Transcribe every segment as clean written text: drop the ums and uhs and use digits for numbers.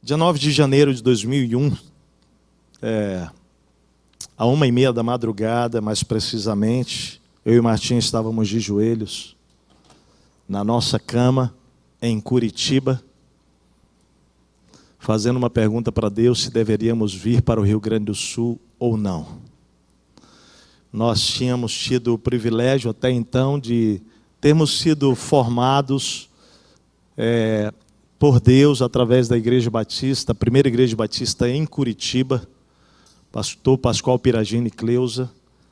Dia 9 de janeiro de 2001, à 1h30 da madrugada, mais precisamente, eu e Martinha estávamos de joelhos na nossa cama, em Curitiba, fazendo uma pergunta para Deus se deveríamos vir para o Rio Grande do Sul ou não. Nós tínhamos tido o privilégio até então de termos sido formados por Deus através da Igreja Batista, a primeira Igreja Batista em Curitiba, pastor Pascoal Piragini e Cleusa.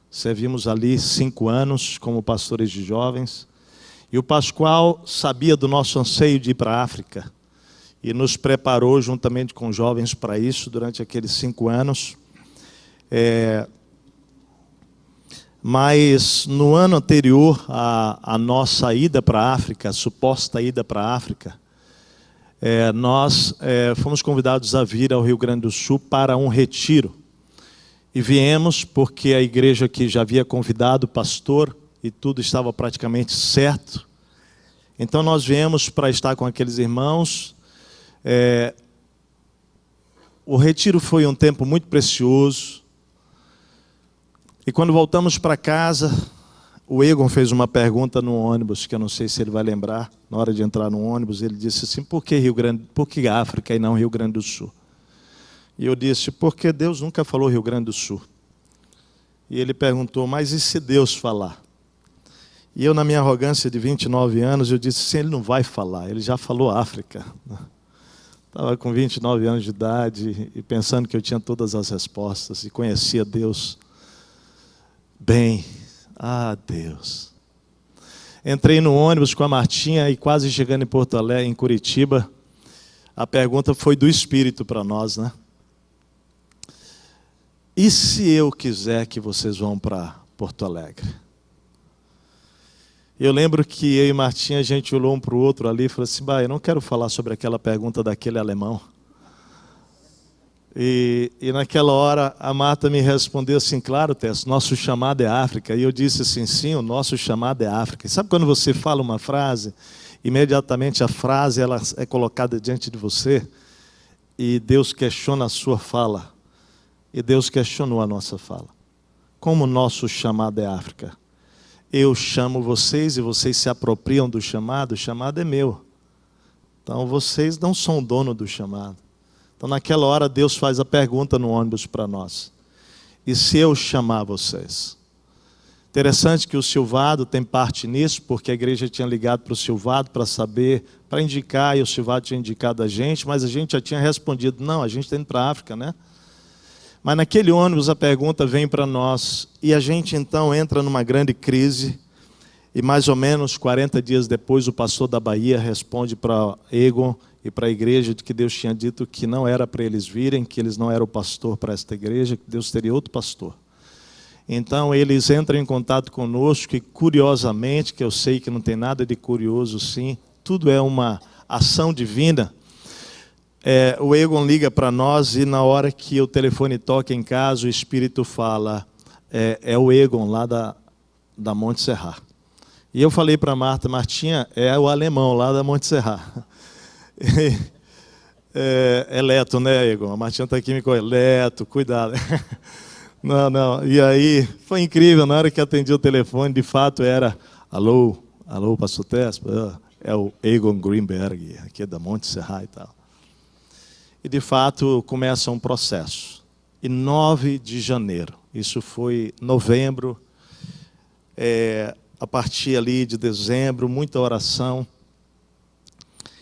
Servimos ali 5 anos como pastores de jovens. E o Pascoal sabia do nosso anseio de ir para a África e nos preparou juntamente com jovens para isso durante aqueles 5 anos. Mas no ano anterior à nossa ida para a África, a suposta ida para a África, nós fomos convidados a vir ao Rio Grande do Sul para um retiro. E viemos porque a igreja que já havia convidado o pastor e tudo estava praticamente certo. Então nós viemos para estar com aqueles irmãos. O retiro foi um tempo muito precioso. E quando voltamos para casa, o Egon fez uma pergunta no ônibus, que eu não sei se ele vai lembrar, na hora de entrar no ônibus, ele disse assim: por que África e não Rio Grande do Sul? E eu disse: porque Deus nunca falou Rio Grande do Sul. E ele perguntou: mas e se Deus falar? E eu, na minha arrogância de 29 anos, eu disse: sim, ele não vai falar, ele já falou África. Estava com 29 anos de idade e pensando que eu tinha todas as respostas e conhecia Deus bem. Deus. Entrei no ônibus com a Martinha e quase chegando em Porto Alegre, em Curitiba, a pergunta foi do Espírito para nós, né? E se eu quiser que vocês vão para Porto Alegre? Eu lembro que eu e Martinha, a gente olhou um para o outro ali e falou assim: eu não quero falar sobre aquela pergunta daquele alemão. E naquela hora a Marta me respondeu assim: claro, Tess, nosso chamado é África. E eu disse assim: sim, o nosso chamado é África. E sabe quando você fala uma frase, imediatamente a frase ela é colocada diante de você e Deus questiona a sua fala. E Deus questionou a nossa fala. Como o nosso chamado é África? Eu chamo vocês e vocês se apropriam do chamado, o chamado é meu. Então vocês não são dono do chamado. Então naquela hora Deus faz a pergunta no ônibus para nós: e se eu chamar vocês? Interessante que o Silvado tem parte nisso, porque a igreja tinha ligado para o Silvado para saber, para indicar, e o Silvado tinha indicado a gente, mas a gente já tinha respondido: não, a gente está indo para a África, né? Mas naquele ônibus a pergunta vem para nós, e a gente então entra numa grande crise, e mais ou menos 40 dias depois o pastor da Bahia responde para Egon e para a igreja de que Deus tinha dito que não era para eles virem, que eles não eram o pastor para esta igreja, que Deus teria outro pastor. Então eles entram em contato conosco e curiosamente, que eu sei que não tem nada de curioso sim, tudo é uma ação divina. O Egon liga para nós e na hora que o telefone toca em casa, o Espírito fala: é o Egon lá da Monte Serrat. E eu falei para Marta: Martinha, é o alemão lá da Monte Serrat. É Leto, né, Egon? A Martinha está aqui me correndo. Leto, cuidado. Não. E aí, foi incrível, na hora que atendi o telefone, de fato era: alô, pastor Tess? É o Egon Greenberg, aqui da Monte Serrat e tal. E de fato começa um processo. E 9 de janeiro, isso foi novembro, a partir ali de dezembro, muita oração.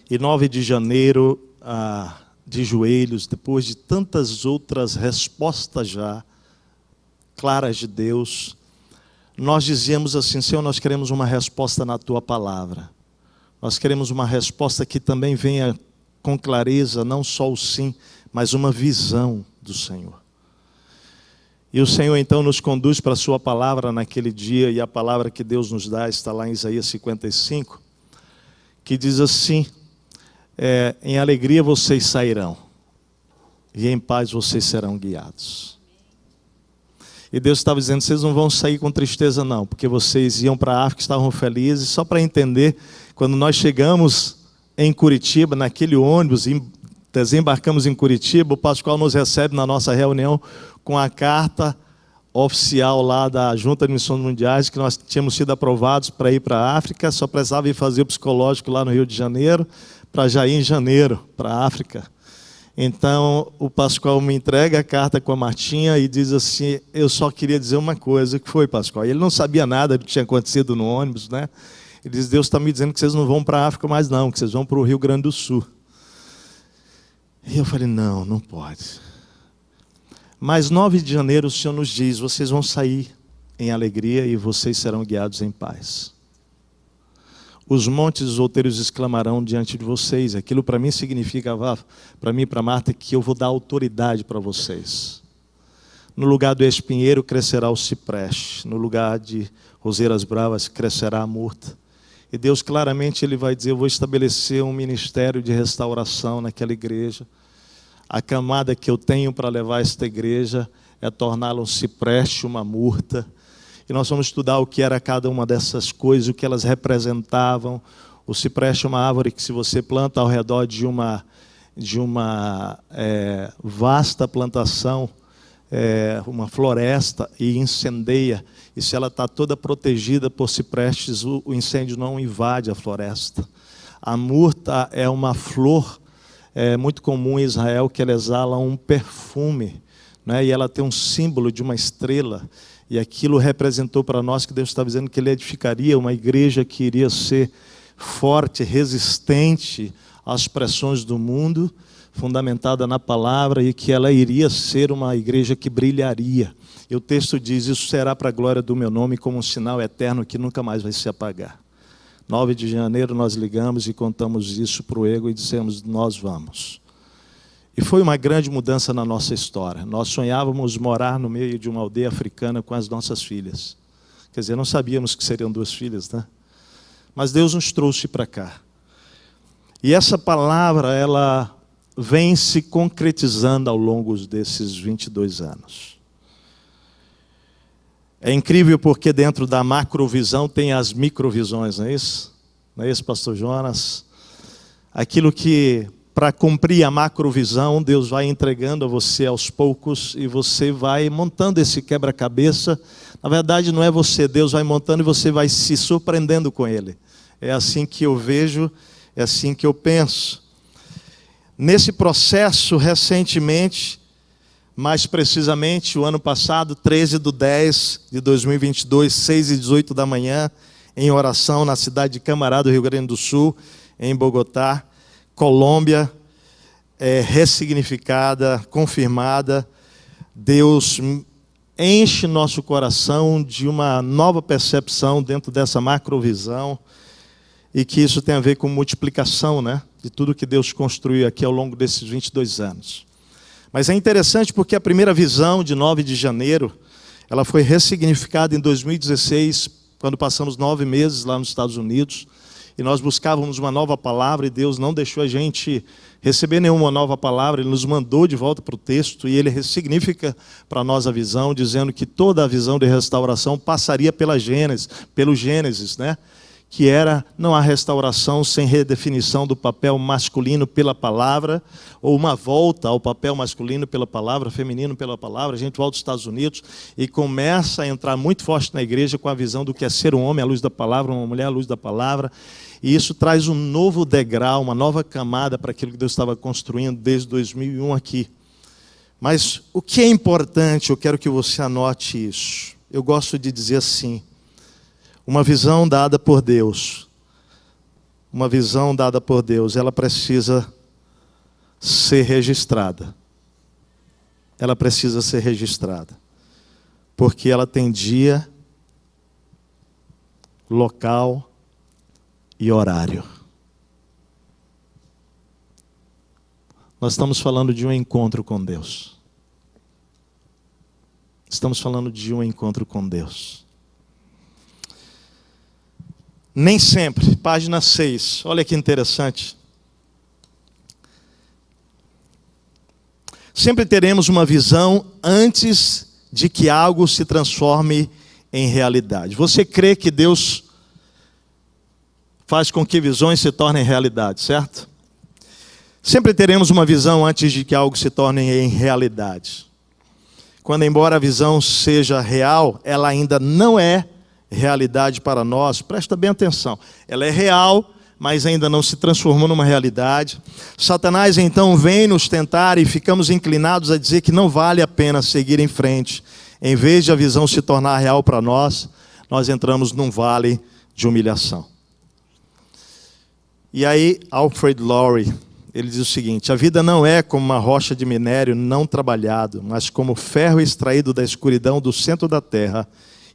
E 9 de janeiro, de joelhos, depois de tantas outras respostas já claras de Deus, nós dizíamos assim: Senhor, nós queremos uma resposta na Tua palavra. Nós queremos uma resposta que também venha com clareza, não só o sim, mas uma visão do Senhor. E o Senhor então nos conduz para a sua palavra naquele dia, e a palavra que Deus nos dá está lá em Isaías 55, que diz assim: em alegria vocês sairão, e em paz vocês serão guiados. E Deus estava dizendo: vocês não vão sair com tristeza não, porque vocês iam para a África, estavam felizes. Só para entender, quando nós chegamos em Curitiba, naquele ônibus, desembarcamos em Curitiba, o Pascoal nos recebe na nossa reunião com a carta oficial lá da Junta de Missões Mundiais, que nós tínhamos sido aprovados para ir para a África, só precisava ir fazer o psicológico lá no Rio de Janeiro, para já ir em janeiro para a África. Então, o Pascoal me entrega a carta com a Martinha e diz assim, eu só queria dizer uma coisa, que foi, Pascoal? Ele não sabia nada do que tinha acontecido no ônibus, né? Ele diz, Deus está me dizendo que vocês não vão para a África mais não, que vocês vão para o Rio Grande do Sul. E eu falei, não, não pode. Mas 9 de janeiro o Senhor nos diz, vocês vão sair em alegria e vocês serão guiados em paz. Os montes dos outeiros exclamarão diante de vocês. Aquilo para mim significava, para mim e para Marta, que eu vou dar autoridade para vocês. No lugar do espinheiro crescerá o cipreste. No lugar de roseiras bravas crescerá a murta. E Deus claramente ele vai dizer, eu vou estabelecer um ministério de restauração naquela igreja. A camada que eu tenho para levar esta igreja é torná-la um cipreste, uma murta. E nós vamos estudar o que era cada uma dessas coisas, o que elas representavam. O cipreste é uma árvore que se você planta ao redor de uma vasta plantação, uma floresta, e incendeia, e se ela está toda protegida por ciprestes, o incêndio não invade a floresta. A murta é uma flor muito comum em Israel, que ela exala um perfume, né? E ela tem um símbolo de uma estrela. E aquilo representou para nós que Deus estava dizendo que Ele edificaria uma igreja que iria ser forte, resistente às pressões do mundo, fundamentada na palavra, e que ela iria ser uma igreja que brilharia. E o texto diz, isso será para a glória do meu nome como um sinal eterno que nunca mais vai se apagar. 9 de janeiro nós ligamos e contamos isso para o Ego e dissemos, nós vamos. E foi uma grande mudança na nossa história. Nós sonhávamos morar no meio de uma aldeia africana com as nossas filhas. Quer dizer, não sabíamos que seriam 2 filhas, né? Mas Deus nos trouxe para cá. E essa palavra, ela vem se concretizando ao longo desses 22 anos. É incrível porque dentro da macrovisão tem as microvisões, não é isso? Não é isso, pastor Jonas? Aquilo que, para cumprir a macrovisão, Deus vai entregando a você aos poucos e você vai montando esse quebra-cabeça. Na verdade, não é você, Deus vai montando e você vai se surpreendendo com ele. É assim que eu vejo, é assim que eu penso. Nesse processo, recentemente, mais precisamente, o ano passado, 13/10/2022, 6h18 da manhã, em oração na cidade de Camará, do Rio Grande do Sul, em Bogotá, Colômbia, ressignificada, confirmada. Deus enche nosso coração de uma nova percepção dentro dessa macrovisão, e que isso tem a ver com multiplicação, né, de tudo que Deus construiu aqui ao longo desses 22 anos. Mas é interessante porque a primeira visão de 9 de janeiro, ela foi ressignificada em 2016, quando passamos 9 meses lá nos Estados Unidos, e nós buscávamos uma nova palavra, e Deus não deixou a gente receber nenhuma nova palavra, Ele nos mandou de volta para o texto, e Ele ressignifica para nós a visão, dizendo que toda a visão de restauração passaria pelo Gênesis, né? Que era, não há restauração sem redefinição do papel masculino pela palavra, ou uma volta ao papel masculino pela palavra, feminino pela palavra. A gente volta aos Estados Unidos e começa a entrar muito forte na igreja com a visão do que é ser um homem à luz da palavra, uma mulher à luz da palavra. E isso traz um novo degrau, uma nova camada para aquilo que Deus estava construindo desde 2001 aqui. Mas o que é importante, eu quero que você anote isso. Eu gosto de dizer assim, uma visão dada por Deus, ela precisa ser registrada. Ela precisa ser registrada. Porque ela tem dia, local e horário. Nós estamos falando de um encontro com Deus. Estamos falando de um encontro com Deus. Nem sempre, página 6, olha que interessante. Sempre teremos uma visão antes de que algo se transforme em realidade. Você crê que Deus faz com que visões se tornem realidade, certo? Sempre teremos uma visão antes de que algo se torne em realidade. Quando, embora a visão seja real, ela ainda não é realidade para nós. Presta bem atenção. Ela é real, mas ainda não se transformou numa realidade. Satanás então vem nos tentar e ficamos inclinados a dizer que não vale a pena seguir em frente. Em vez de a visão se tornar real para nós, nós entramos num vale de humilhação. E aí, Alfred Lowry, ele diz o seguinte: a vida não é como uma rocha de minério não trabalhado, mas como ferro extraído da escuridão do centro da terra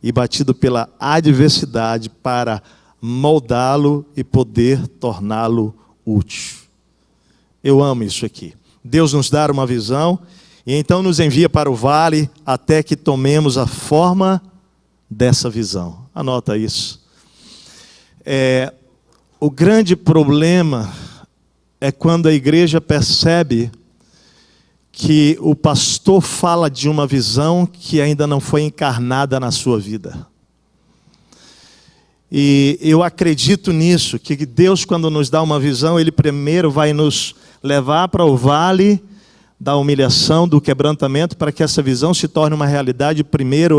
e batido pela adversidade para moldá-lo e poder torná-lo útil. Eu amo isso aqui. Deus nos dá uma visão e então nos envia para o vale até que tomemos a forma dessa visão. Anota isso. O grande problema é quando a igreja percebe que o pastor fala de uma visão que ainda não foi encarnada na sua vida. E eu acredito nisso, que Deus, quando nos dá uma visão, Ele primeiro vai nos levar para o vale da humilhação, do quebrantamento, para que essa visão se torne uma realidade primeiro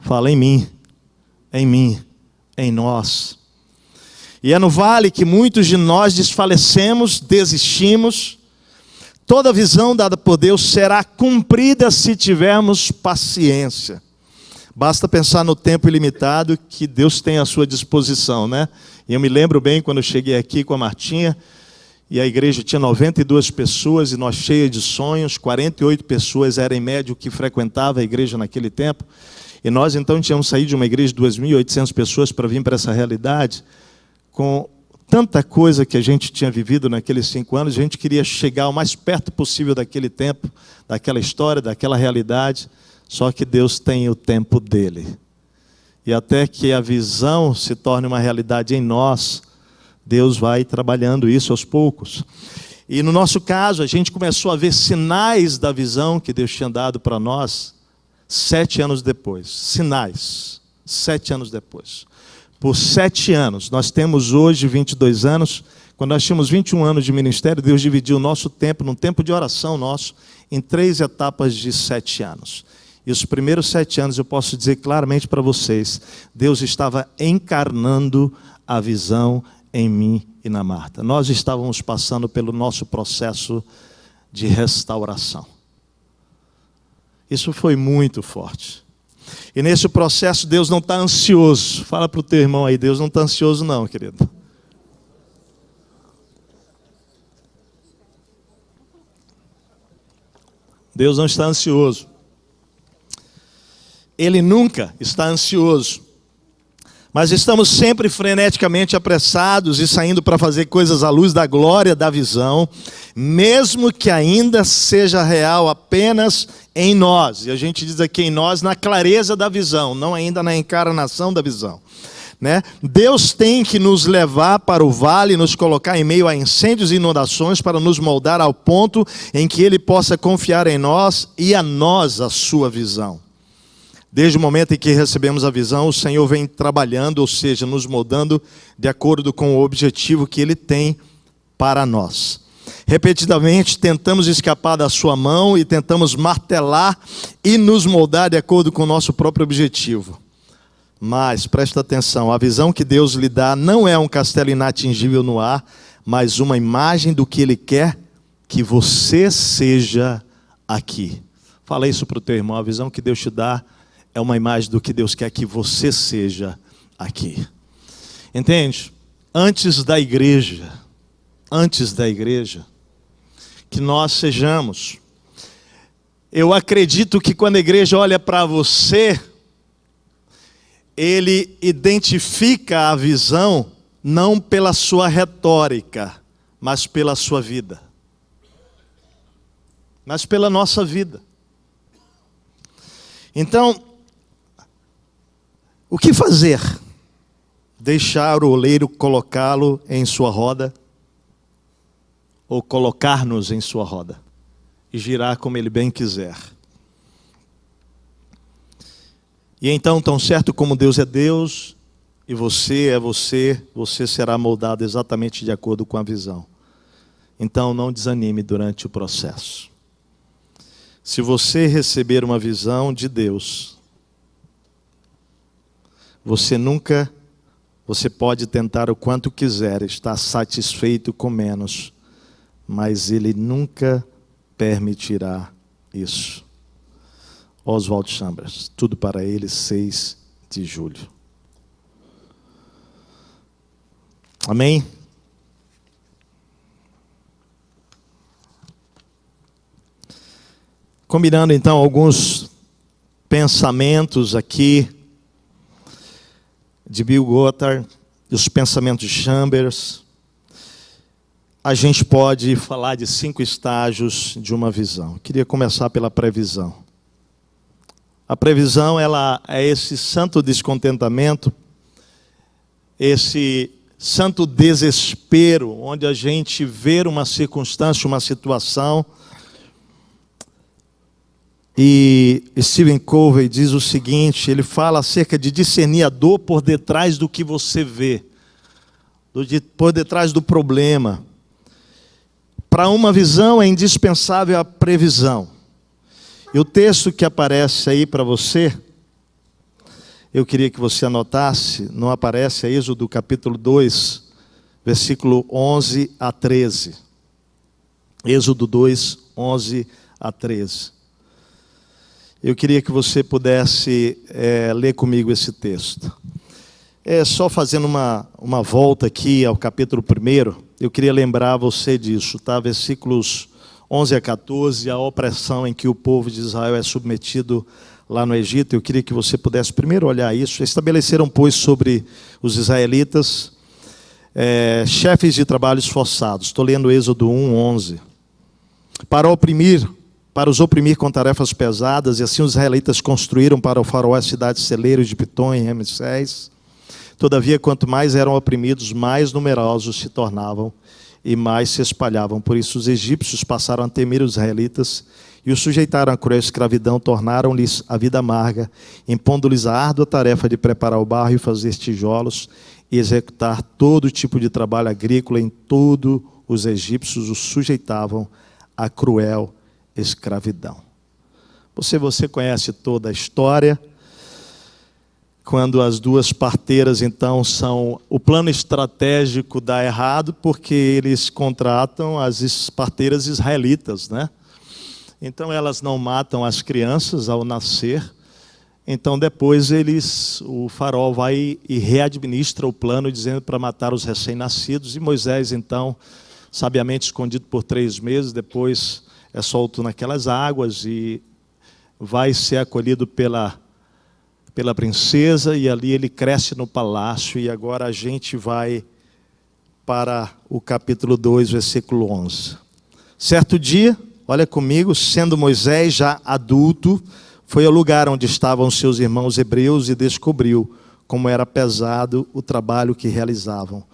fala em mim, em nós. E é no vale que muitos de nós desfalecemos, desistimos. Toda visão dada por Deus será cumprida se tivermos paciência. Basta pensar no tempo ilimitado que Deus tem à sua disposição, né? E eu me lembro bem quando eu cheguei aqui com a Martinha, e a igreja tinha 92 pessoas, e nós cheios de sonhos, 48 pessoas era em média o que frequentava a igreja naquele tempo. E nós então tínhamos saído de uma igreja de 2.800 pessoas para vir para essa realidade. Com tanta coisa que a gente tinha vivido naqueles 5 anos, a gente queria chegar o mais perto possível daquele tempo, daquela história, daquela realidade. Só que Deus tem o tempo dele. E até que a visão se torne uma realidade em nós, Deus vai trabalhando isso aos poucos. E no nosso caso, a gente começou a ver sinais da visão que Deus tinha dado para nós 7 anos depois. Sinais, 7 anos depois. Por 7 anos, nós temos hoje 22 anos. Quando nós tínhamos 21 anos de ministério, Deus dividiu o nosso tempo, num tempo de oração nosso, em 3 etapas de 7 anos. E os primeiros 7 anos, eu posso dizer claramente para vocês, Deus estava encarnando a visão em mim e na Marta. Nós estávamos passando pelo nosso processo de restauração. Isso foi muito forte. E nesse processo Deus não está ansioso. Fala para o teu irmão aí, Deus não está ansioso não, querido. Deus não está ansioso. Ele nunca está ansioso. Mas estamos sempre freneticamente apressados e saindo para fazer coisas à luz da glória da visão, mesmo que ainda seja real apenas em nós. E a gente diz aqui em nós, na clareza da visão, não ainda na encarnação da visão. Né? Deus tem que nos levar para o vale, nos colocar em meio a incêndios e inundações para nos moldar ao ponto em que Ele possa confiar em nós e a nós a sua visão. Desde o momento em que recebemos a visão, o Senhor vem trabalhando, ou seja, nos moldando de acordo com o objetivo que Ele tem para nós. Repetidamente tentamos escapar da sua mão e tentamos martelar e nos moldar de acordo com o nosso próprio objetivo. Mas, presta atenção, a visão que Deus lhe dá não é um castelo inatingível no ar, mas uma imagem do que Ele quer que você seja aqui. Fala isso para o teu irmão, a visão que Deus te dá é uma imagem do que Deus quer que você seja aqui. Entende? Antes da igreja, que nós sejamos. Eu acredito que quando a igreja olha para você, ele identifica a visão não pela sua retórica, mas pela sua vida. Mas pela nossa vida. Então, o que fazer? Deixar o oleiro colocá-lo em sua roda? Ou colocar-nos em sua roda? E girar como ele bem quiser. E então, tão certo como Deus é Deus, e você é você, você será moldado exatamente de acordo com a visão. Então não desanime durante o processo. Se você receber uma visão de Deus, você pode tentar o quanto quiser, estar satisfeito com menos, mas Ele nunca permitirá isso. Oswald Chambers, Tudo para Ele, 6 de julho. Amém? Combinando então alguns pensamentos aqui de Bill Gothard, os pensamentos de Chambers, a gente pode falar de 5 estágios de uma visão. Eu queria começar pela previsão. A previsão, ela é esse santo descontentamento, esse santo desespero, onde a gente vê uma circunstância, uma situação. E Stephen Covey diz o seguinte, ele fala acerca de discernir a dor por detrás do que você vê, por detrás do problema. Para uma visão é indispensável a previsão. E o texto que aparece aí para você, eu queria que você anotasse, não aparece, é Êxodo capítulo 2, versículo 11 a 13. Êxodo 2, 11 a 13. Eu queria que você pudesse ler comigo esse texto. Só fazendo uma volta aqui ao capítulo 1, eu queria lembrar você disso, tá? Versículos 11 a 14, a opressão em que o povo de Israel é submetido lá no Egito. Eu queria que você pudesse primeiro olhar isso. Estabeleceram, pois, sobre os israelitas chefes de trabalhos forçados. Estou lendo Êxodo 1, 11. Para os oprimir com tarefas pesadas, e assim os israelitas construíram para o faraó as cidades celeiros de Pitom e Ramsés. Todavia, quanto mais eram oprimidos, mais numerosos se tornavam e mais se espalhavam. Por isso os egípcios passaram a temer os israelitas e os sujeitaram à cruel escravidão, tornaram-lhes a vida amarga, impondo-lhes a árdua tarefa de preparar o barro e fazer tijolos e executar todo tipo de trabalho agrícola. Em tudo os egípcios os sujeitavam à cruel escravidão. Você conhece toda a história. Quando as duas parteiras, então, o plano estratégico dá errado, porque eles contratam as parteiras israelitas, né? Então, elas não matam as crianças ao nascer. Então, depois, o faraó vai e readministra o plano, dizendo para matar os recém-nascidos. E Moisés, então, sabiamente escondido por 3 meses, depois é solto naquelas águas e vai ser acolhido pela princesa, e ali ele cresce no palácio. E agora a gente vai para o capítulo 2, versículo 11. Certo dia, olha comigo, sendo Moisés já adulto, foi ao lugar onde estavam seus irmãos hebreus e descobriu como era pesado o trabalho que realizavam.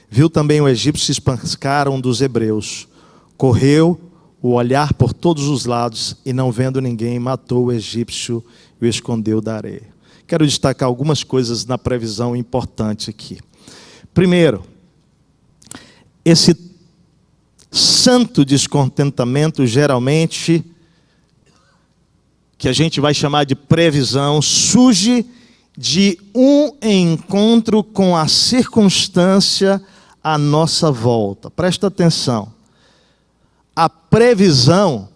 Viu também o egípcio espancar um dos hebreus. Correu o olhar por todos os lados e, não vendo ninguém, matou o egípcio e o escondeu da areia. Quero destacar algumas coisas na previsão importante aqui. Primeiro, esse santo descontentamento, geralmente, que a gente vai chamar de previsão, surge de um encontro com a circunstância à nossa volta. Presta atenção. A previsão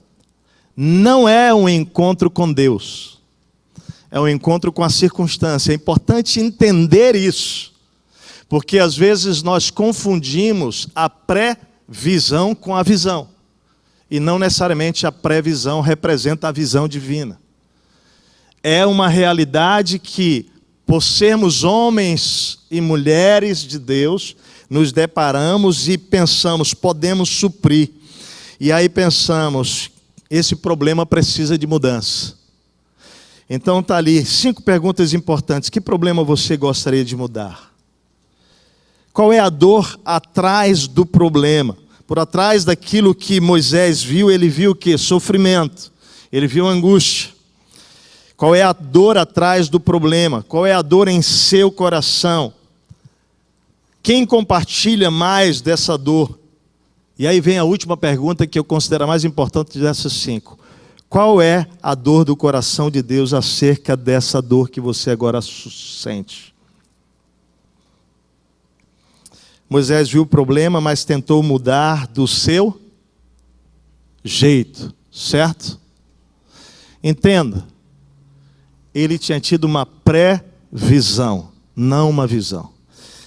não é um encontro com Deus. É um encontro com a circunstância. É importante entender isso, porque às vezes nós confundimos a previsão com a visão. E não necessariamente a previsão representa a visão divina. É uma realidade que, por sermos homens e mulheres de Deus, nos deparamos e pensamos, podemos suprir. E aí pensamos, esse problema precisa de mudança. Então está ali 5 perguntas importantes. Que problema você gostaria de mudar? Qual é a dor atrás do problema? Por atrás daquilo que Moisés viu, ele viu o quê? Sofrimento. Ele viu angústia. Qual é a dor atrás do problema? Qual é a dor em seu coração? Quem compartilha mais dessa dor? E aí vem a última pergunta que eu considero a mais importante dessas 5. Qual é a dor do coração de Deus acerca dessa dor que você agora sente? Moisés viu o problema, mas tentou mudar do seu jeito, certo? Entenda, ele tinha tido uma pré-visão, não uma visão.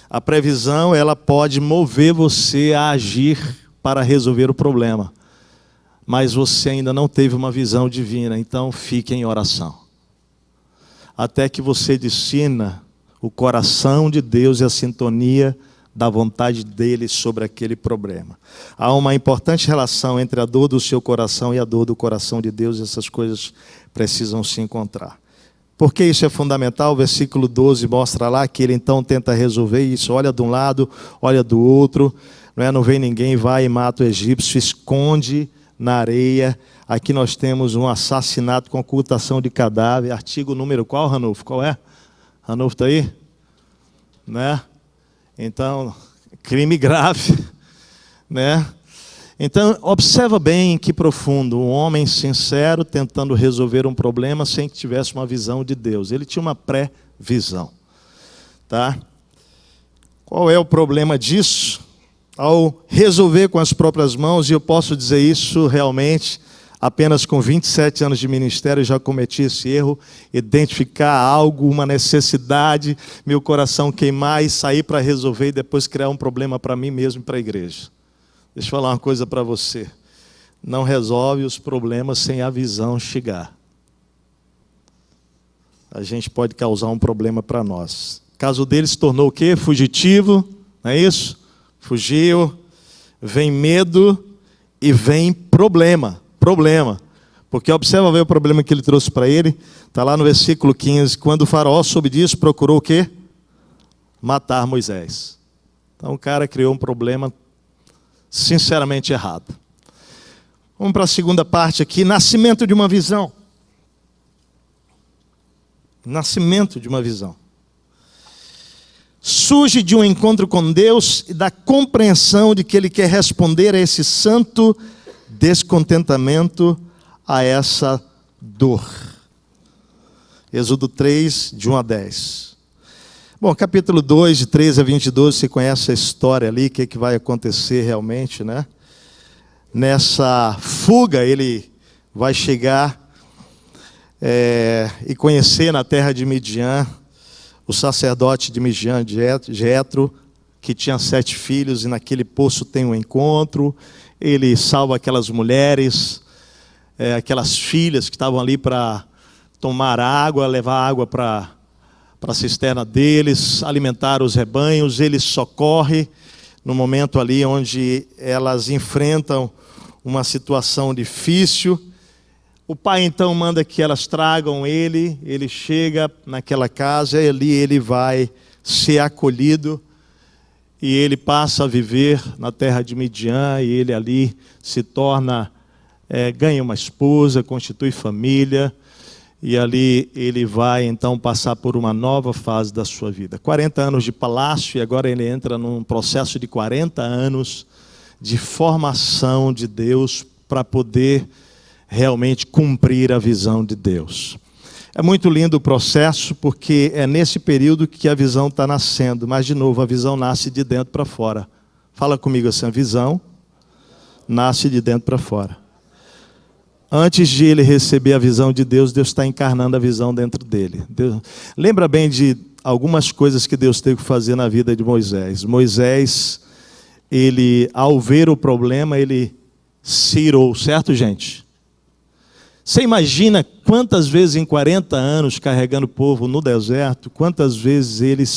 A previsão, ela pode mover você a agir para resolver o problema. Mas você ainda não teve uma visão divina, então fique em oração. Até que você discina o coração de Deus e a sintonia da vontade dele sobre aquele problema. Há uma importante relação entre a dor do seu coração e a dor do coração de Deus, e essas coisas precisam se encontrar. Por que isso é fundamental? O versículo 12 mostra lá que ele então tenta resolver isso. Olha de um lado, olha do outro. Não vem ninguém, vai e mata o egípcio, esconde na areia. Aqui nós temos um assassinato com ocultação de cadáver. Artigo número qual, Ranulfo? Qual é? Ranulfo está aí? Né? Então, crime grave. Né? Então, observa bem que profundo, um homem sincero tentando resolver um problema sem que tivesse uma visão de Deus. Ele tinha uma pré-visão. Tá? Qual é o problema disso? Ao resolver com as próprias mãos, e eu posso dizer isso realmente, apenas com 27 anos de ministério, já cometi esse erro, identificar algo, uma necessidade, meu coração queimar e sair para resolver e depois criar um problema para mim mesmo e para a igreja. Deixa eu falar uma coisa para você. Não resolve os problemas sem a visão chegar. A gente pode causar um problema para nós. O caso dele se tornou o quê? Fugitivo, não é isso? Fugiu, vem medo e vem problema. Porque observa bem o problema que ele trouxe para ele. Está lá no versículo 15. Quando o faraó soube disso, procurou o quê? Matar Moisés. Então o cara criou um problema sinceramente errado. Vamos para a segunda parte aqui. Nascimento de uma visão. Nascimento de uma visão. Surge de um encontro com Deus e da compreensão de que Ele quer responder a esse santo descontentamento, a essa dor. Êxodo 3, de 1 a 10. Bom, capítulo 2, de 13 a 22, você conhece a história ali, o que vai acontecer realmente, né? Nessa fuga, ele vai chegar e conhecer na terra de Midian, o sacerdote de Midian, Jetro, que tinha 7 filhos, e naquele poço tem um encontro. Ele salva aquelas mulheres, aquelas filhas que estavam ali para tomar água, levar água para a cisterna deles, alimentar os rebanhos. Ele socorre no momento ali onde elas enfrentam uma situação difícil. O pai então manda que elas tragam ele chega naquela casa e ali ele vai ser acolhido e ele passa a viver na terra de Midian e ele ali se torna, ganha uma esposa, constitui família e ali ele vai então passar por uma nova fase da sua vida. 40 anos de palácio e agora ele entra num processo de 40 anos de formação de Deus para poder realmente cumprir a visão de Deus. É muito lindo o processo, porque é nesse período que a visão está nascendo. Mas, de novo, a visão nasce de dentro para fora. Fala comigo assim, a visão nasce de dentro para fora. Antes de ele receber a visão de Deus, Deus está encarnando a visão dentro dele. Lembra bem de algumas coisas que Deus teve que fazer na vida de Moisés. Moisés, ele, ao ver o problema, ele se irou, certo, gente? Você imagina quantas vezes em 40 anos carregando o povo no deserto, quantas vezes ele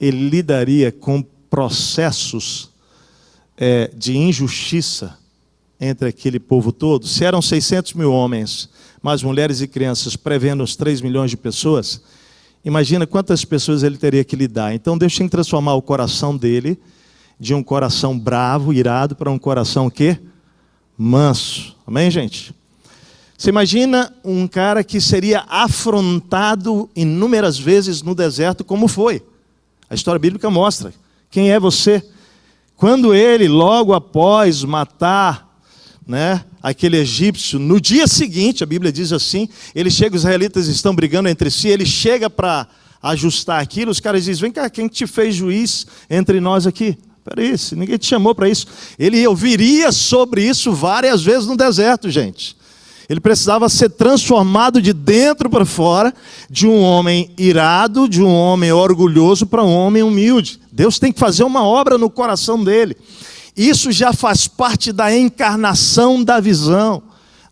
lidaria com processos de injustiça entre aquele povo todo? Se eram 600 mil homens, mais mulheres e crianças, prevendo os 3 milhões de pessoas, imagina quantas pessoas ele teria que lidar. Então Deus tinha que transformar o coração dele de um coração bravo, irado, para um coração o quê? Manso. Amém, gente? Você imagina um cara que seria afrontado inúmeras vezes no deserto, como foi. A história bíblica mostra. Quem é você? Quando ele, logo após matar, né, aquele egípcio, no dia seguinte, a Bíblia diz assim, ele chega, os israelitas estão brigando entre si, ele chega para ajustar aquilo, os caras dizem, vem cá, quem te fez juiz entre nós aqui? Peraí, ninguém te chamou para isso. Ele ouviria sobre isso várias vezes no deserto, gente. Ele precisava ser transformado de dentro para fora, de um homem irado, de um homem orgulhoso, para um homem humilde. Deus tem que fazer uma obra no coração dele. Isso já faz parte da encarnação da visão.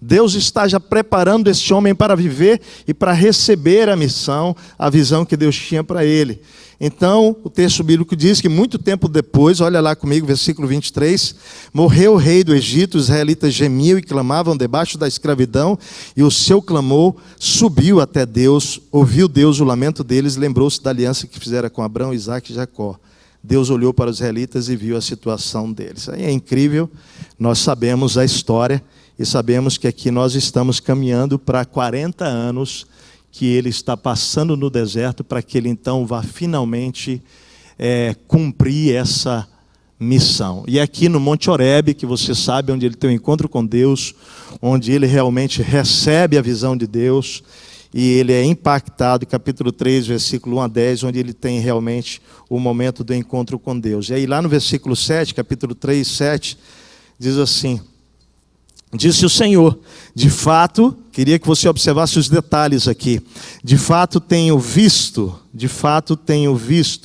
Deus está já preparando esse homem para viver e para receber a missão, a visão que Deus tinha para ele. Então, o texto bíblico diz que muito tempo depois, olha lá comigo, versículo 23, morreu o rei do Egito, os israelitas gemiam e clamavam debaixo da escravidão, e o seu clamor subiu até Deus, ouviu Deus o lamento deles, lembrou-se da aliança que fizera com Abraão, Isaque e Jacó. Deus olhou para os israelitas e viu a situação deles. Aí é incrível, nós sabemos a história, e sabemos que aqui nós estamos caminhando para 40 anos que ele está passando no deserto para que ele então vá finalmente cumprir essa missão. E aqui no Monte Horebe, que você sabe, onde ele tem um encontro com Deus, onde ele realmente recebe a visão de Deus, e ele é impactado, capítulo 3, versículo 1 a 10, onde ele tem realmente o momento do encontro com Deus. E aí lá no versículo 7, capítulo 3, 7, diz assim, disse o Senhor, de fato, queria que você observasse os detalhes aqui, de fato tenho visto,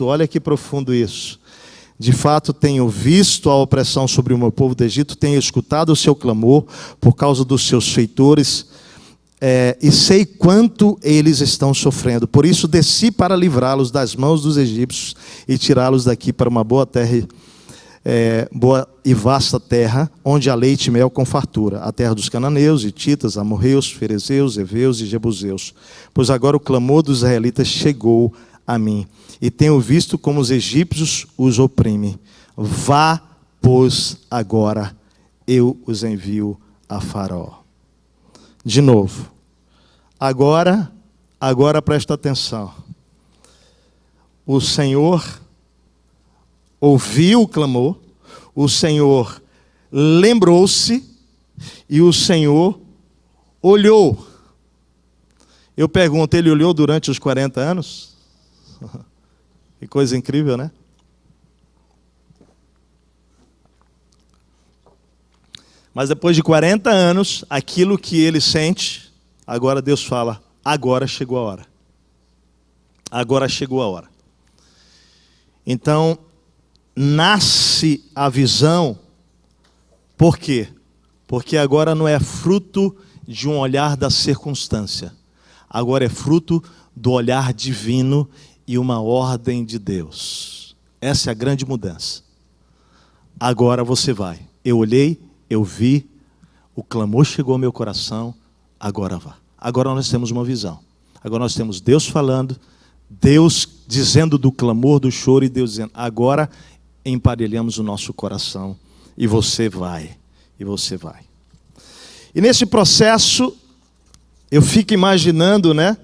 olha que profundo isso, de fato tenho visto a opressão sobre o meu povo do Egito, tenho escutado o seu clamor por causa dos seus feitores, e sei quanto eles estão sofrendo, por isso desci para livrá-los das mãos dos egípcios e tirá-los daqui para uma boa terra, boa e vasta terra, onde há leite e mel com fartura, a terra dos cananeus, hititas, amorreus, ferezeus, heveus e jebuseus. Pois agora o clamor dos israelitas chegou a mim, e tenho visto como os egípcios os oprimem. Vá, pois agora eu os envio a Faraó. De novo, agora presta atenção. O Senhor ouviu o clamor, o Senhor lembrou-se e o Senhor olhou. Eu pergunto, ele olhou durante os 40 anos? Que coisa incrível, né? Mas depois de 40 anos, aquilo que ele sente, agora Deus fala, agora chegou a hora. Agora chegou a hora. Então, nasce a visão, por quê? Porque agora não é fruto de um olhar da circunstância, agora é fruto do olhar divino e uma ordem de Deus. Essa é a grande mudança. Agora você vai. Eu olhei, eu vi, o clamor chegou ao meu coração, agora vá. Agora nós temos uma visão. Agora nós temos Deus falando, Deus dizendo do clamor, do choro, e Deus dizendo, agora emparelhamos o nosso coração, e você vai, e você vai. E nesse processo, eu fico imaginando, né,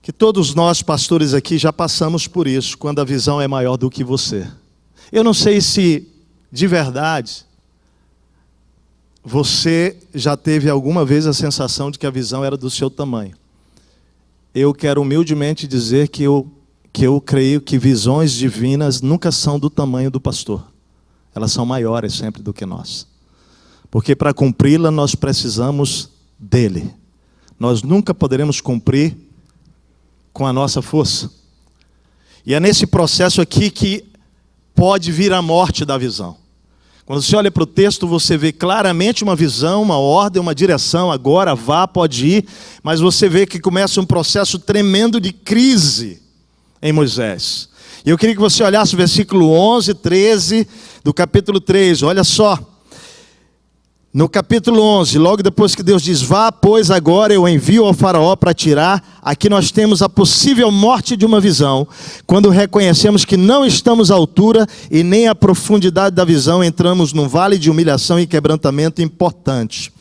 que todos nós, pastores aqui, já passamos por isso, quando a visão é maior do que você. Eu não sei se, de verdade, você já teve alguma vez a sensação de que a visão era do seu tamanho. Eu quero humildemente dizer que eu creio que visões divinas nunca são do tamanho do pastor. Elas são maiores sempre do que nós. Porque para cumpri-la nós precisamos dele. Nós nunca poderemos cumprir com a nossa força. E é nesse processo aqui que pode vir a morte da visão. Quando você olha para o texto, você vê claramente uma visão, uma ordem, uma direção. Agora vá, pode ir. Mas você vê que começa um processo tremendo de crise em Moisés. E eu queria que você olhasse o versículo 11, 13 do capítulo 3. Olha só. No capítulo 11, logo depois que Deus diz, vá, pois agora eu envio ao faraó para tirar, aqui nós temos a possível morte de uma visão, quando reconhecemos que não estamos à altura e nem à profundidade da visão, entramos num vale de humilhação e quebrantamento importante.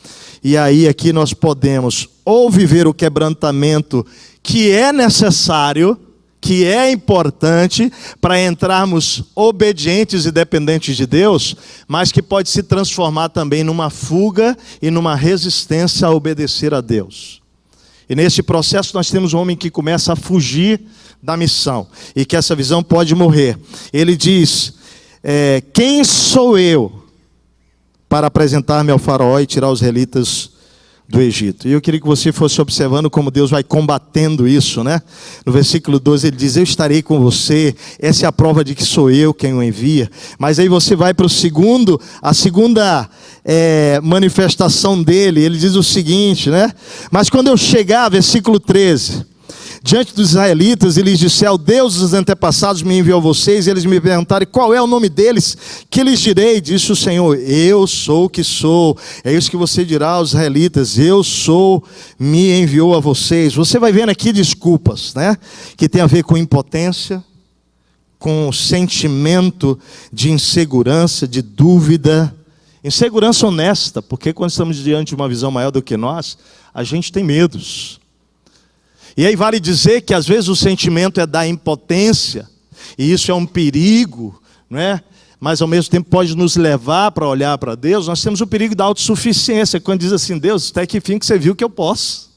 E aí aqui nós podemos ou viver o quebrantamento que é necessário, que é importante para entrarmos obedientes e dependentes de Deus, mas que pode se transformar também numa fuga e numa resistência a obedecer a Deus. E nesse processo nós temos um homem que começa a fugir da missão, e que essa visão pode morrer. Ele diz, quem sou eu para apresentar-me ao faraó e tirar os israelitas do Egito? E eu queria que você fosse observando como Deus vai combatendo isso, né? No versículo 12 ele diz, eu estarei com você, essa é a prova de que sou eu quem o envia. Mas aí você vai para a segunda manifestação dele, ele diz o seguinte, né? Mas quando eu chegar, versículo 13... diante dos israelitas, e lhes disser, o Deus dos antepassados me enviou a vocês, e eles me perguntaram, qual é o nome deles? Que lhes direi? Disse o Senhor, eu sou o que sou. É isso que você dirá aos israelitas, eu sou, me enviou a vocês. Você vai vendo aqui desculpas, né? Que tem a ver com impotência, com sentimento de insegurança, de dúvida, insegurança honesta, porque quando estamos diante de uma visão maior do que nós, a gente tem medos. E aí vale dizer que às vezes o sentimento é da impotência, e isso é um perigo, não é? Mas ao mesmo tempo pode nos levar para olhar para Deus. Nós temos o perigo da autossuficiência, quando diz assim, Deus, até que fim que você viu que eu posso?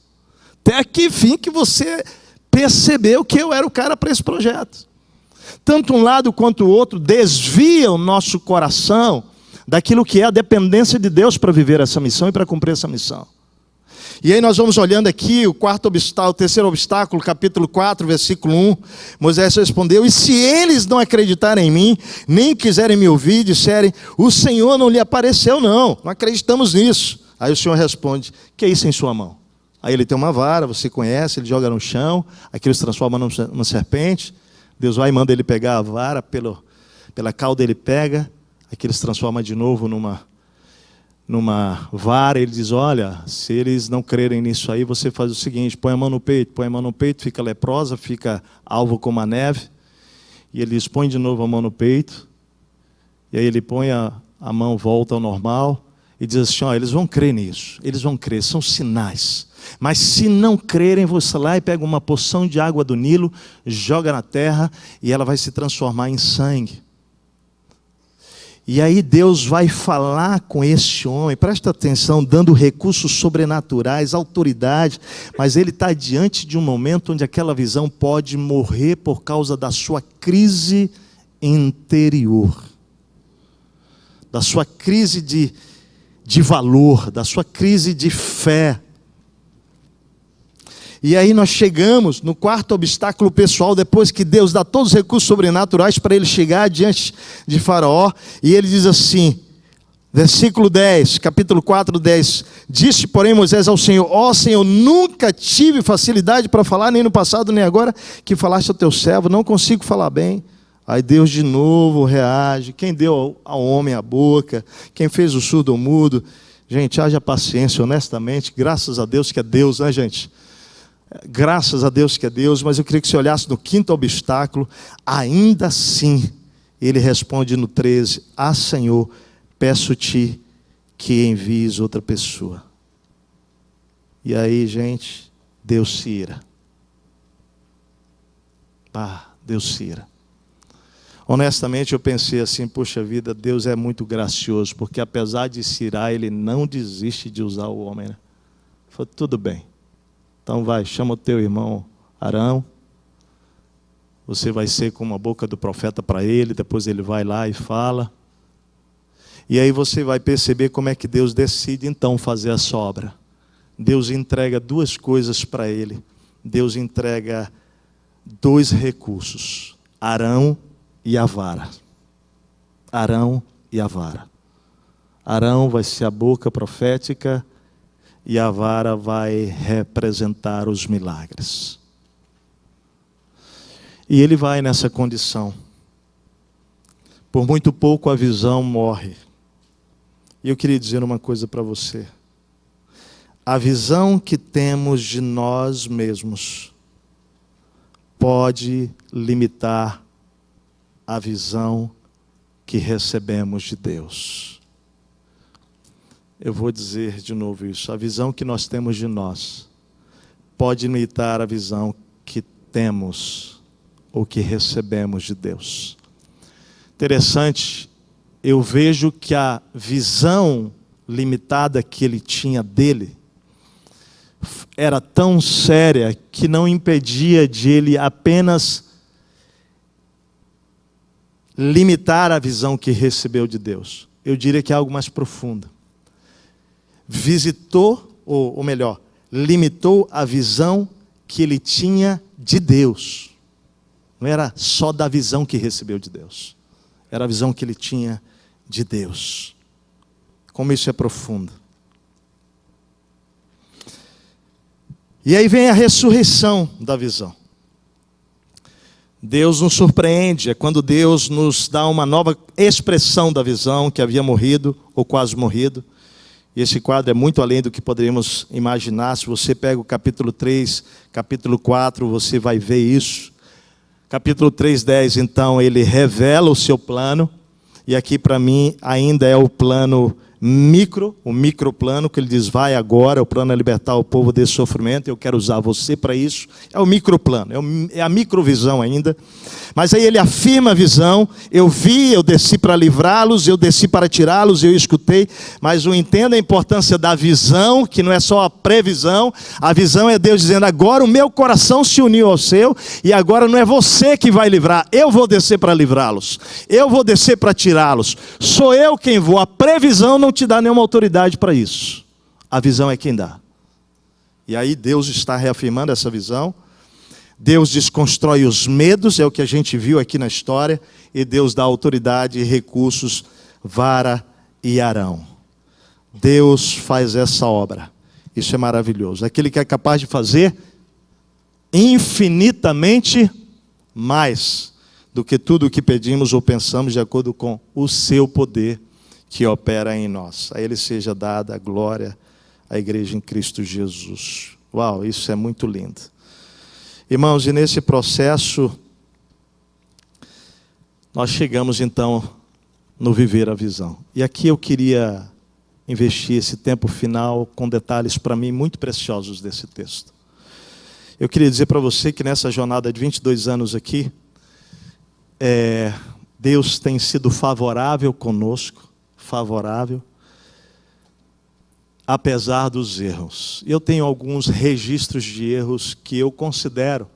Até que fim que você percebeu que eu era o cara para esse projeto? Tanto um lado quanto o outro desvia o nosso coração daquilo que é a dependência de Deus para viver essa missão e para cumprir essa missão. E aí nós vamos olhando aqui o terceiro obstáculo, capítulo 4, versículo 1. Moisés respondeu, e se eles não acreditarem em mim, nem quiserem me ouvir, disserem, o Senhor não lhe apareceu não acreditamos nisso. Aí o Senhor responde, que é isso em sua mão? Aí ele tem uma vara, você conhece, ele joga no chão, aquilo se transforma numa serpente, Deus vai e manda ele pegar a vara, pela cauda ele pega, aquilo se transforma de novo numa vara. Ele diz, olha, se eles não crerem nisso aí, você faz o seguinte, põe a mão no peito, fica leprosa, fica alvo como a neve. E ele diz, põe de novo a mão no peito, e aí ele põe a mão, volta ao normal, e diz assim, ó, eles vão crer nisso, eles vão crer, são sinais. Mas se não crerem, você lá e pega uma porção de água do Nilo, joga na terra, e ela vai se transformar em sangue. E aí Deus vai falar com esse homem, presta atenção, dando recursos sobrenaturais, autoridade, mas ele está diante de um momento onde aquela visão pode morrer por causa da sua crise interior, da sua crise de valor, da sua crise de fé. E aí nós chegamos no quarto obstáculo pessoal, depois que Deus dá todos os recursos sobrenaturais para ele chegar diante de Faraó, e ele diz assim, versículo 10, capítulo 4, 10, disse porém Moisés ao Senhor, ó Senhor, nunca tive facilidade para falar, nem no passado, nem agora, que falaste ao teu servo, não consigo falar bem. Aí Deus de novo reage, quem deu ao homem a boca, quem fez o surdo ou mudo? Gente, haja paciência, honestamente, graças a Deus que é Deus, né gente? Graças a Deus que é Deus, mas eu queria que você olhasse no quinto obstáculo, ainda assim, ele responde no 13, ah Senhor, peço-te que envies outra pessoa. E aí, gente, Deus se ira. Deus se ira. Honestamente, eu pensei assim, poxa vida, Deus é muito gracioso, porque apesar de se irar, Ele não desiste de usar o homem, né? Falei, tudo bem. Então vai, chama o teu irmão Arão, você vai ser como a boca do profeta para ele, depois ele vai lá e fala. E aí você vai perceber como é que Deus decide então fazer essa obra. Deus entrega duas coisas para ele. Deus entrega dois recursos, Arão e a vara. Arão e a vara. Arão vai ser a boca profética, e a vara vai representar os milagres. E ele vai nessa condição. Por muito pouco a visão morre. E eu queria dizer uma coisa para você. A visão que temos de nós mesmos pode limitar a visão que recebemos de Deus. Eu vou dizer de novo isso. A visão que nós temos de nós pode limitar a visão que temos o que recebemos de Deus. Interessante, eu vejo que a visão limitada que ele tinha dele era tão séria que não impedia de ele apenas limitar a visão que recebeu de Deus. Eu diria que é algo mais profundo. Visitou, ou melhor, limitou a visão que ele tinha de Deus. Não era só da visão que recebeu de Deus. Era a visão que ele tinha de Deus. Como isso é profundo. E aí vem a ressurreição da visão. Deus nos surpreende, é quando Deus nos dá uma nova expressão da visão que havia morrido ou quase morrido. E esse quadro é muito além do que poderíamos imaginar. Se você pega o capítulo 3, capítulo 4, você vai ver isso. Capítulo 3:10, então, ele revela o seu plano. E aqui para mim ainda é o plano micro, o microplano, que ele diz, vai agora, o plano é libertar o povo desse sofrimento, eu quero usar você para isso. É o microplano, é a microvisão ainda. Mas aí ele afirma a visão, eu vi, eu desci para livrá-los, eu desci para tirá-los, eu escutei. Mas o entenda a importância da visão, que não é só a previsão. A visão é Deus dizendo, agora o meu coração se uniu ao seu, e agora não é você que vai livrar, eu vou descer para livrá-los, eu vou descer para tirá-los, sou eu quem vou. A previsão não te dá nenhuma autoridade para isso, a visão é quem dá. E aí Deus está reafirmando essa visão. Deus desconstrói os medos, é o que a gente viu aqui na história, e Deus dá autoridade e recursos, vara e Arão. Deus faz essa obra, isso é maravilhoso. Aquele que é capaz de fazer infinitamente mais do que tudo o que pedimos ou pensamos, de acordo com o seu poder que opera em nós. A Ele seja dada a glória, à igreja em Cristo Jesus. Uau, isso é muito lindo. Irmãos, e nesse processo, nós chegamos então no viver a visão. E aqui eu queria investir esse tempo final com detalhes para mim muito preciosos desse texto. Eu queria dizer para você que nessa jornada de 22 anos aqui, Deus tem sido favorável conosco, favorável, apesar dos erros. Eu tenho alguns registros de erros que eu considero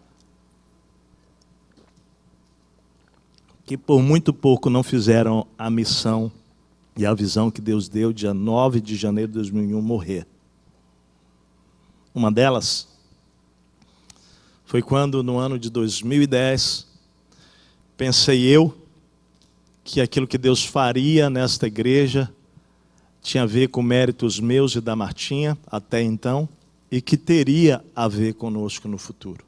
que por muito pouco não fizeram a missão e a visão que Deus deu dia 9 de janeiro de 2001 morrer. Uma delas foi quando no ano de 2010 pensei eu que aquilo que Deus faria nesta igreja tinha a ver com méritos meus e da Martinha, até então, e que teria a ver conosco no futuro.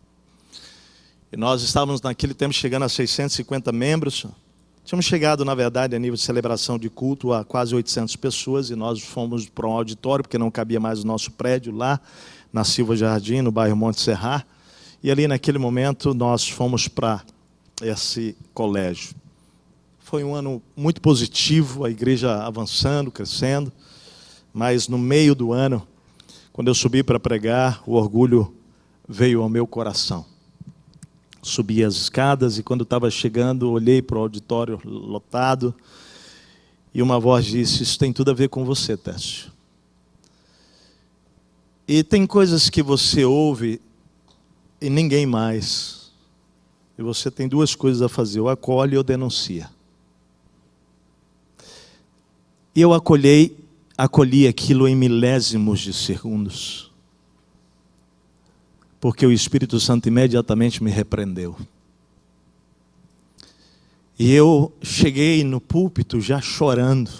E nós estávamos naquele tempo chegando a 650 membros, tínhamos chegado, na verdade, a nível de celebração de culto a quase 800 pessoas, e nós fomos para um auditório, porque não cabia mais o nosso prédio lá, na Silva Jardim, no bairro Monte Serrar, e ali naquele momento nós fomos para esse colégio. Foi um ano muito positivo, a igreja avançando, crescendo, mas no meio do ano, quando eu subi para pregar, o orgulho veio ao meu coração. Subi as escadas e quando estava chegando, olhei para o auditório lotado e uma voz disse, isso tem tudo a ver com você, Técio. E tem coisas que você ouve e ninguém mais. E você tem duas coisas a fazer, ou acolhe ou denuncia. E eu acolhi aquilo em milésimos de segundos. Porque o Espírito Santo imediatamente me repreendeu. E eu cheguei no púlpito já chorando,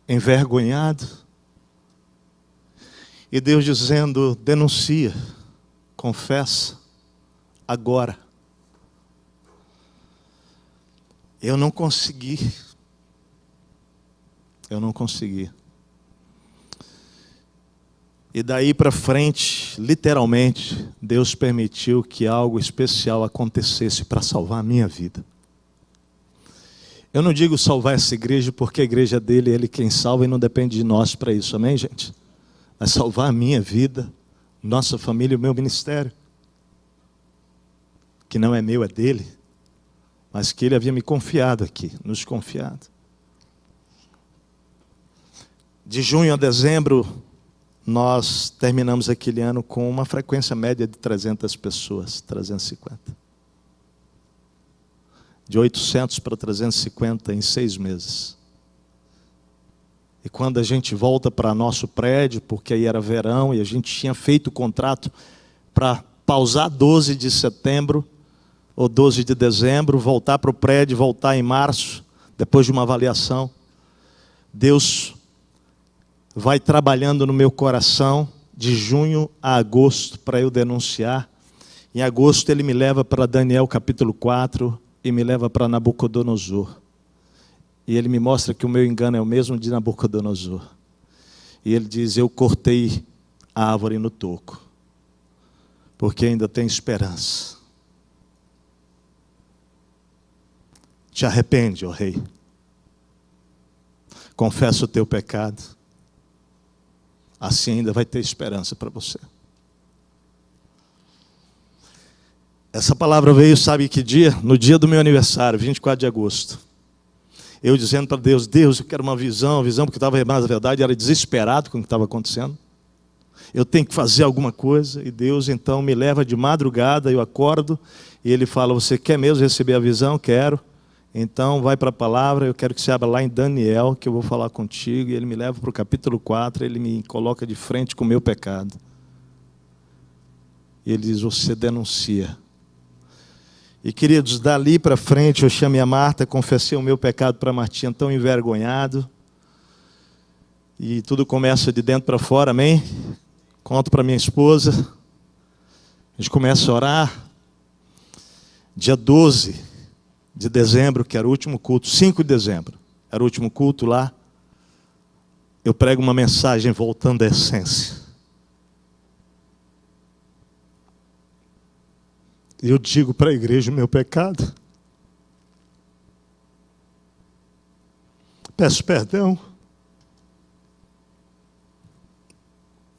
envergonhado. E Deus dizendo, denuncia, confessa, agora. Eu não consegui. E daí para frente, literalmente, Deus permitiu que algo especial acontecesse para salvar a minha vida. Eu não digo salvar essa igreja porque a igreja dele é Ele quem salva e não depende de nós para isso, amém, gente? Mas salvar a minha vida, nossa família e o meu ministério. que não é meu, é dele, mas que ele havia me confiado aqui, nos confiado. De junho a dezembro, nós terminamos aquele ano com uma frequência média de 300 pessoas, 350. De 800 para 350 em 6 meses. E quando a gente volta para nosso prédio, porque aí era verão, e a gente tinha feito o contrato para pausar 12 de setembro, ou 12 de dezembro, voltar para o prédio, voltar em março, depois de uma avaliação. Deus vai trabalhando no meu coração, de junho a agosto, para eu denunciar. Em agosto ele me leva para Daniel capítulo 4, e me leva para Nabucodonosor. E ele me mostra que o meu engano é o mesmo de Nabucodonosor. E ele diz, eu cortei a árvore no toco, porque ainda tem esperança. Te arrepende, ó rei. Confessa o teu pecado. Assim ainda vai ter esperança para você. Essa palavra veio, sabe que dia? No dia do meu aniversário, 24 de agosto. Eu dizendo para Deus, Deus, eu quero uma visão, porque estava, mas na verdade era desesperado com o que estava acontecendo. Eu tenho que fazer alguma coisa. E Deus então me leva de madrugada, eu acordo, e Ele fala, você quer mesmo receber a visão? Quero. Então vai para a palavra, eu quero que você abra lá em Daniel, que eu vou falar contigo. E Ele me leva para o capítulo 4, Ele me coloca de frente com o meu pecado. E Ele diz, você denuncia. E queridos, dali para frente eu chamei a Marta, confessei o meu pecado para a Martinha, tão envergonhado. E tudo começa de dentro para fora, amém? Conto para minha esposa. A gente começa a orar. Dia 12 de dezembro, que era o último culto, 5 de dezembro, era o último culto lá. Eu prego uma mensagem voltando à essência. E eu digo para a igreja o meu pecado. Peço perdão.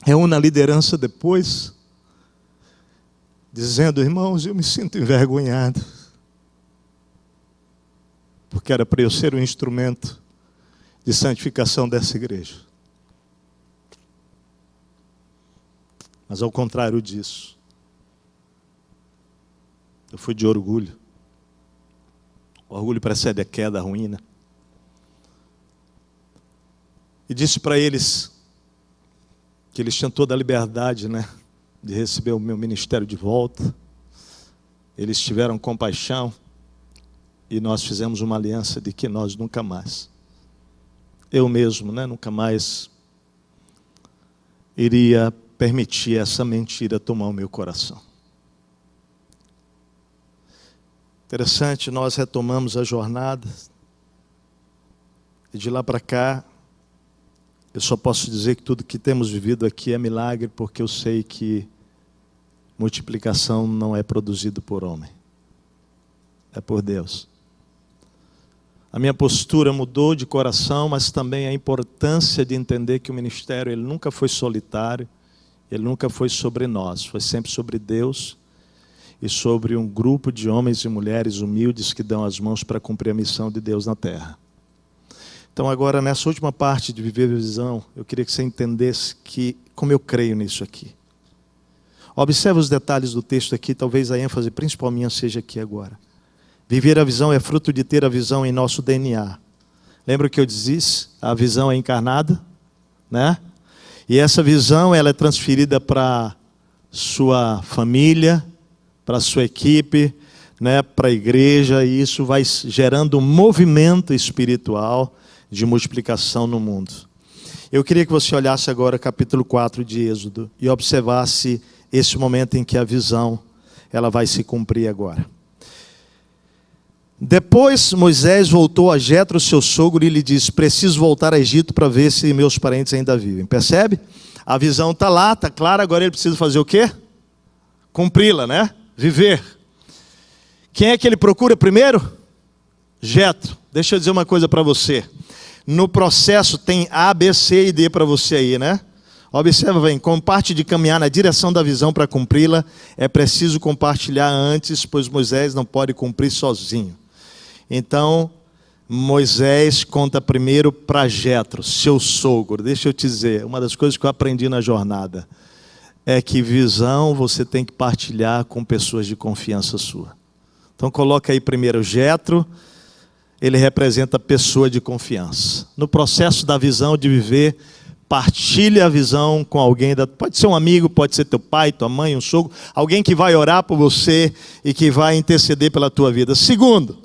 Reúno a liderança depois, dizendo, irmãos, eu me sinto envergonhado. Porque era para eu ser um instrumento de santificação dessa igreja. Mas ao contrário disso, eu fui de orgulho. O orgulho precede a queda, a ruína. E disse para eles que eles tinham toda a liberdade, de receber o meu ministério de volta. Eles tiveram compaixão e nós fizemos uma aliança de que nós nunca mais, eu mesmo, nunca mais iria permitir essa mentira tomar o meu coração. Interessante, nós retomamos a jornada e de lá para cá eu só posso dizer que tudo que temos vivido aqui é milagre, porque eu sei que multiplicação não é produzido por homem, é por Deus. A minha postura mudou de coração, mas também a importância de entender que o ministério ele nunca foi solitário, ele nunca foi sobre nós, foi sempre sobre Deus e sobre um grupo de homens e mulheres humildes que dão as mãos para cumprir a missão de Deus na terra. Então agora, nessa última parte de viver a visão, eu queria que você entendesse que, como eu creio nisso aqui. Observe os detalhes do texto aqui, talvez a ênfase principal minha seja aqui agora. Viver a visão é fruto de ter a visão em nosso DNA. Lembra o que eu disse? A visão é encarnada, E essa visão ela é transferida para sua família, para sua equipe, para a igreja, e isso vai gerando um movimento espiritual de multiplicação no mundo. Eu queria que você olhasse agora capítulo 4 de Êxodo e observasse esse momento em que a visão ela vai se cumprir agora. Depois Moisés voltou a Jetro, seu sogro, e lhe disse, preciso voltar a Egito para ver se meus parentes ainda vivem. Percebe? A visão está lá, está clara, agora ele precisa fazer o quê? Cumpri-la, Viver. Quem é que ele procura primeiro? Jetro. Deixa eu dizer uma coisa para você. No processo tem A, B, C e D para você aí, Observa bem, como parte de caminhar na direção da visão para cumpri-la, é preciso compartilhar antes, pois Moisés não pode cumprir sozinho. Então, Moisés conta primeiro para Jetro, seu sogro. Deixa eu te dizer, uma das coisas que eu aprendi na jornada é que visão você tem que partilhar com pessoas de confiança sua. Então coloca aí primeiro Jetro, ele representa a pessoa de confiança. No processo da visão de viver, partilha a visão com alguém, pode ser um amigo, pode ser teu pai, tua mãe, um sogro, alguém que vai orar por você e que vai interceder pela tua vida. Segundo,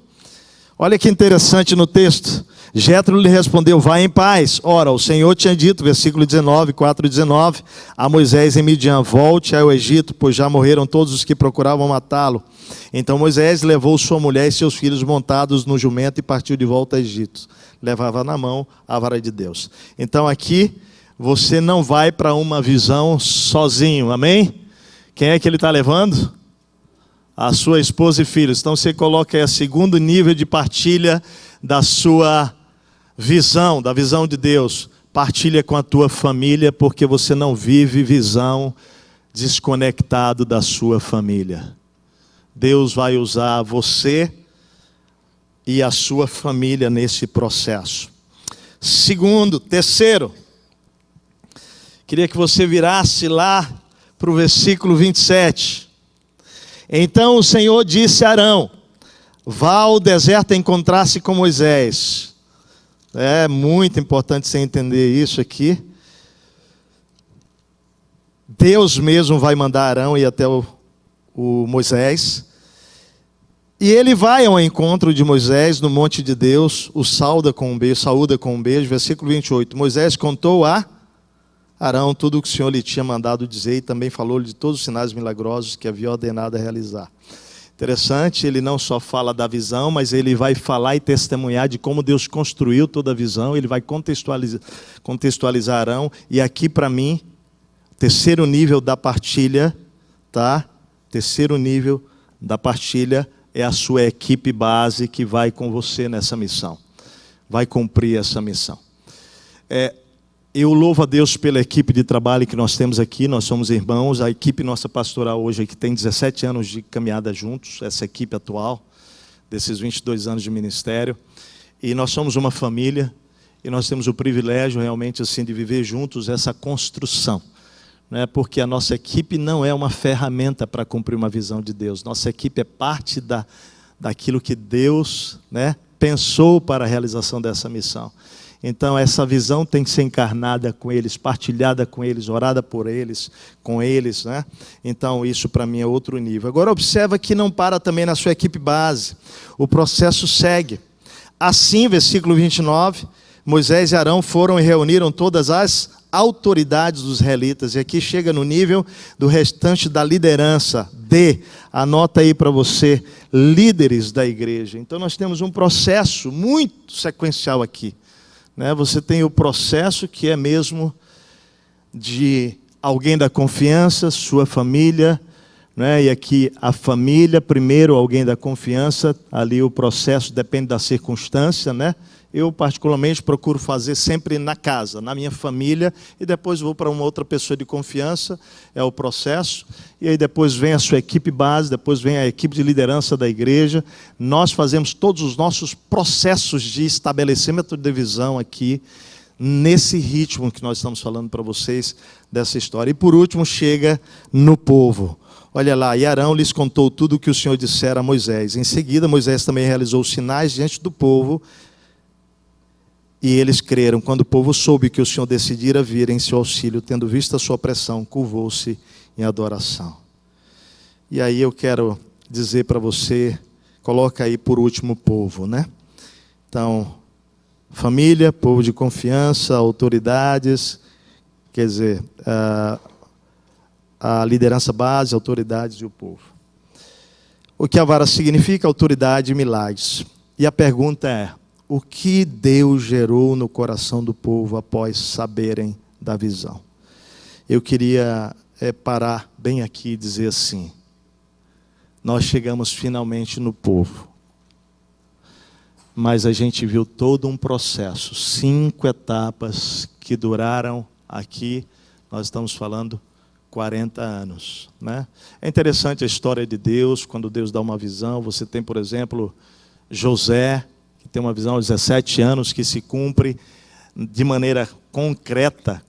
olha que interessante no texto, Jetro lhe respondeu, vai em paz. Ora, o Senhor tinha dito, versículo 19, 4:19, a Moisés em Midian, volte ao Egito, pois já morreram todos os que procuravam matá-lo. Então Moisés levou sua mulher e seus filhos montados no jumento e partiu de volta ao Egito. Levava na mão a vara de Deus. Então aqui, você não vai para uma visão sozinho, amém? Quem é que ele está levando? A sua esposa e filhos. Então você coloca aí o segundo nível de partilha da sua visão, da visão de Deus. Partilha com a tua família, porque você não vive visão desconectado da sua família. Deus vai usar você e a sua família nesse processo. Terceiro, queria que você virasse lá para o versículo 27. Então o Senhor disse a Arão, vá ao deserto encontrar-se com Moisés. É muito importante você entender isso aqui. Deus mesmo vai mandar Arão ir até o Moisés. E ele vai ao encontro de Moisés no monte de Deus, o saúda com um beijo, versículo 28. Moisés contou a Arão tudo o que o Senhor lhe tinha mandado dizer e também falou-lhe de todos os sinais milagrosos que havia ordenado a realizar. Interessante, ele não só fala da visão, mas ele vai falar e testemunhar de como Deus construiu toda a visão, ele vai contextualizar Arão, e aqui para mim, terceiro nível da partilha, tá? Terceiro nível da partilha é a sua equipe base que vai com você nessa missão, vai cumprir essa missão. Eu louvo a Deus pela equipe de trabalho que nós temos aqui, nós somos irmãos, a equipe nossa pastoral hoje aqui tem 17 anos de caminhada juntos, essa equipe atual, desses 22 anos de ministério, e nós somos uma família, e nós temos o privilégio realmente assim de viver juntos essa construção, né? Porque a nossa equipe não é uma ferramenta para cumprir uma visão de Deus, nossa equipe é parte daquilo que Deus, né, pensou para a realização dessa missão. Então essa visão tem que ser encarnada com eles, partilhada com eles, orada por eles, com eles, né? Então isso para mim é outro nível. Agora observa que não para também na sua equipe base, o processo segue. Assim, versículo 29, Moisés e Arão foram e reuniram todas as autoridades dos israelitas, e aqui chega no nível do restante da liderança, anota aí para você, líderes da igreja. Então nós temos um processo muito sequencial aqui. Você tem o processo que é mesmo de alguém da confiança, sua família, e aqui a família, primeiro alguém da confiança, ali o processo depende da circunstância, Eu particularmente procuro fazer sempre na casa, na minha família, e depois vou para uma outra pessoa de confiança, é o processo, e aí depois vem a sua equipe base, depois vem a equipe de liderança da igreja. Nós fazemos todos os nossos processos de estabelecimento de visão aqui, nesse ritmo que nós estamos falando para vocês dessa história. E por último chega no povo. Olha lá, e Arão lhes contou tudo o que o Senhor dissera a Moisés. Em seguida, Moisés também realizou sinais diante do povo, e eles creram. Quando o povo soube que o Senhor decidira vir em seu auxílio, tendo visto a sua opressão, curvou-se em adoração. E aí eu quero dizer para você, coloca aí por último o povo, Então, família, povo de confiança, autoridades, quer dizer, a liderança base, autoridades e o povo. O que a vara significa? Autoridade e milagres. E a pergunta é, o que Deus gerou no coração do povo após saberem da visão? Eu queria parar bem aqui e dizer assim, nós chegamos finalmente no povo, mas a gente viu todo um processo, 5 etapas que duraram aqui Nós estamos falando 40 anos, né? É interessante a história de Deus, quando Deus dá uma visão. Você tem, por exemplo, José, que tem uma visão aos 17 anos, que se cumpre de maneira concreta,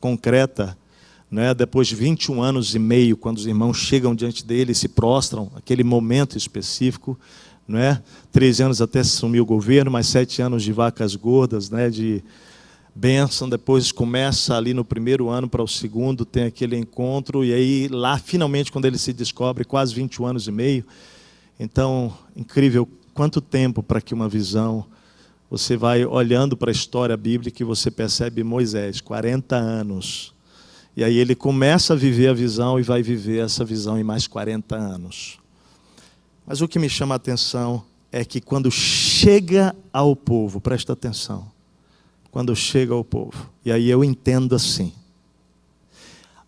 né? Depois de 21 anos e meio, quando os irmãos chegam diante dele e se prostram, aquele momento específico, né? 13 anos até se assumir o governo, mais 7 anos de vacas gordas, né? De bênção. Depois começa ali no primeiro ano para o segundo, tem aquele encontro, e aí lá finalmente quando ele se descobre, quase 21 anos e meio. Então, incrível, quanto tempo para que uma visão, você vai olhando para a história bíblica e você percebe Moisés, 40 anos, e aí ele começa a viver a visão e vai viver essa visão em mais 40 anos. Mas o que me chama a atenção é que quando chega ao povo, presta atenção, quando chega ao povo, e aí eu entendo assim,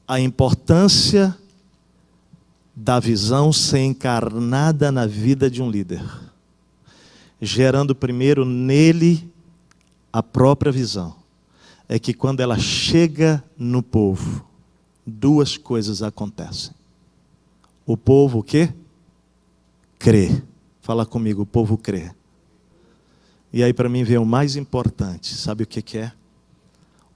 a importância da visão ser encarnada na vida de um líder, gerando primeiro nele a própria visão, é que quando ela chega no povo, duas coisas acontecem. O povo o quê? Crê. Fala comigo, o povo crê. E aí para mim vem o mais importante, sabe o que é?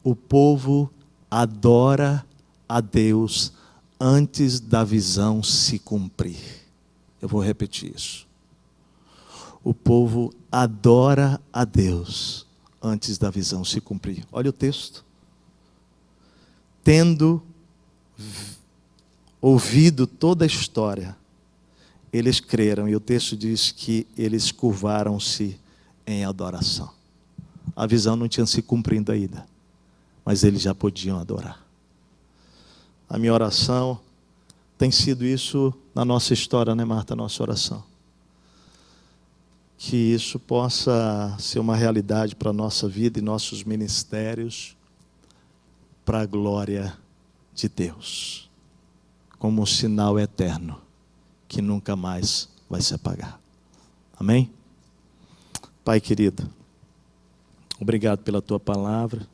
O povo adora a Deus antes da visão se cumprir. Eu vou repetir isso. O povo adora a Deus antes da visão se cumprir. Olha o texto. Tendo ouvido toda a história, eles creram, e o texto diz que eles curvaram-se em adoração. A visão não tinha se cumprido ainda, mas eles já podiam adorar. A minha oração tem sido isso na nossa história, né, Marta? Nossa oração. Que isso possa ser uma realidade para a nossa vida e nossos ministérios, para a glória de Deus, como um sinal eterno, que nunca mais vai se apagar. Amém? Pai querido, obrigado pela Tua palavra,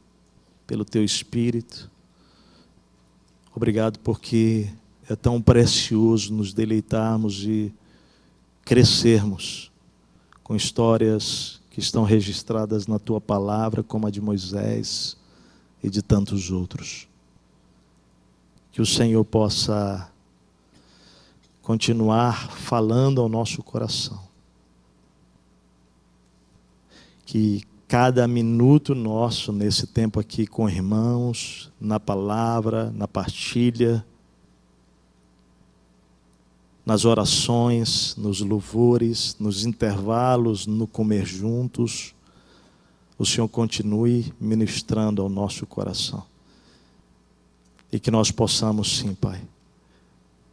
pelo Teu Espírito. Obrigado porque é tão precioso nos deleitarmos e crescermos com histórias que estão registradas na Tua palavra, como a de Moisés e de tantos outros. Que o Senhor possa continuar falando ao nosso coração. Que cada minuto nosso nesse tempo aqui com irmãos, na palavra, na partilha, nas orações, nos louvores, nos intervalos, no comer juntos, o Senhor continue ministrando ao nosso coração. E que nós possamos sim, Pai,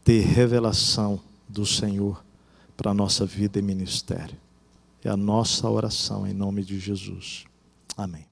ter revelação do Senhor para a nossa vida e ministério. É a nossa oração em nome de Jesus. Amém.